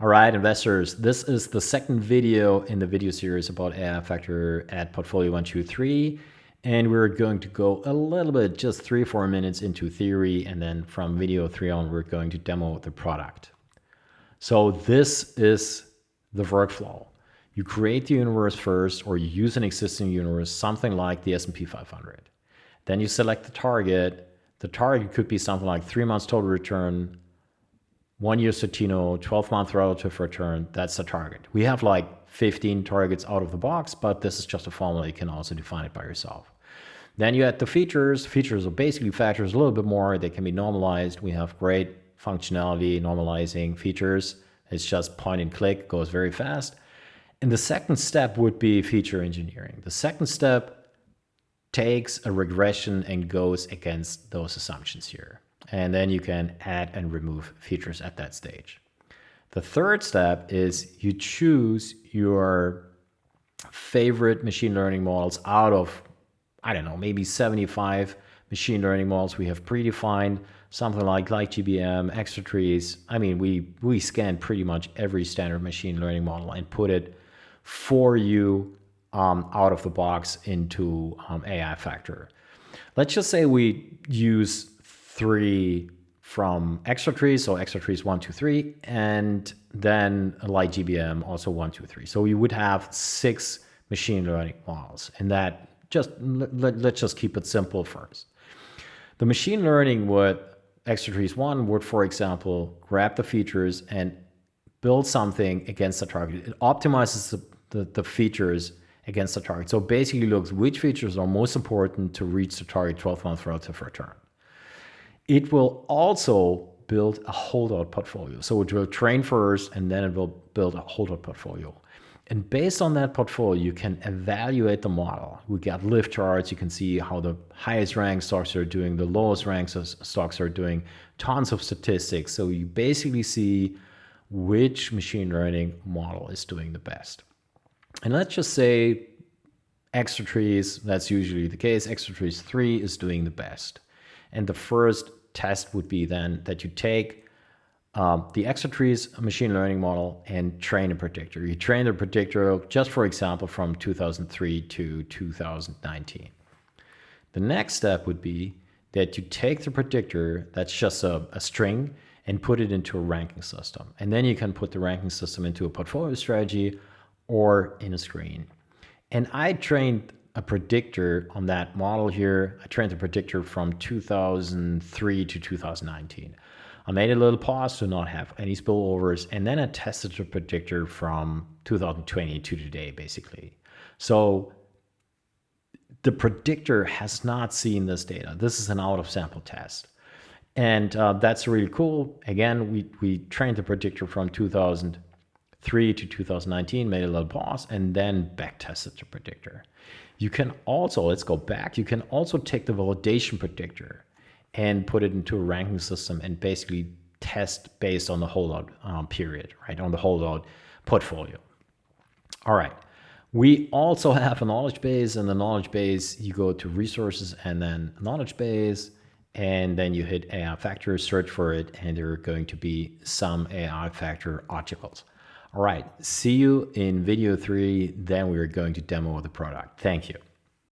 All right, investors, this is the second video in the video series about AI factor at portfolio 123. And we're going to go a little bit, just 3-4 minutes into theory. And then from video 3 on, we're going to demo the product. So this is the workflow. You create the universe first, or you use an existing universe, something like the S&P 500. Then you select the target. The target could be something like 3 months total return, 1 year Satino, 12-month relative return. That's the target. We have like 15 targets out of the box, but this is just a formula. You can also define it by yourself. Then you add the features. Features are basically factors a little bit more. They can be normalized. We have great functionality, normalizing features. It's just point and click, goes very fast. And the second step would be feature engineering. The second step takes a regression and goes against those assumptions here. And then you can add and remove features at that stage. The third step is you choose your favorite machine learning models out of, I don't know, maybe 75 machine learning models we have predefined, something like LightGBM, ExtraTrees. I mean, we scan pretty much every standard machine learning model and put it for you out of the box into AI factor. Let's just say we use 3 from ExtraTrees, so ExtraTrees 1, 2, 3, and then LightGBM also 1, 2, 3. So you would have 6 machine learning models, and that let's just keep it simple first. The machine learning would, ExtraTrees 1 would, for example, grab the features and build something against the target. It optimizes the features against the target. So basically looks which features are most important to reach the target 12-month relative return. It will also build a holdout portfolio. So it will train first, and then it will build a holdout portfolio. And based on that portfolio, you can evaluate the model. We got lift charts. You can see how the highest ranked stocks are doing, the lowest ranked stocks are doing, tons of statistics. So you basically see which machine learning model is doing the best. And let's just say ExtraTrees, that's usually the case, ExtraTrees 3 is doing the best. And the first test would be then that you take the ExtraTrees machine learning model and train a predictor. You train the predictor, just for example, from 2003 to 2019. The next step would be that you take the predictor, that's just a string, and put it into a ranking system. And then you can put the ranking system into a portfolio strategy or in a screen. And I trained a predictor on that model here. I trained the predictor from 2003 to 2019. I made a little pause to not have any spillovers, and then I tested the predictor from 2020 to today, basically. So the predictor has not seen this data. This is an out of sample test. And that's really cool. Again, we trained the predictor from 2003 to 2019, made a little pause, and then back tested the predictor. You can also, let's go back, you can also take the validation predictor and put it into a ranking system and basically test based on the holdout period, right, on the holdout portfolio. All right. We also have a knowledge base. In the knowledge base, you go to resources and then knowledge base, and then you hit AI factor, search for it, and there are going to be some AI factor articles. All right, see you in video 3, then we're going to demo the product. Thank you.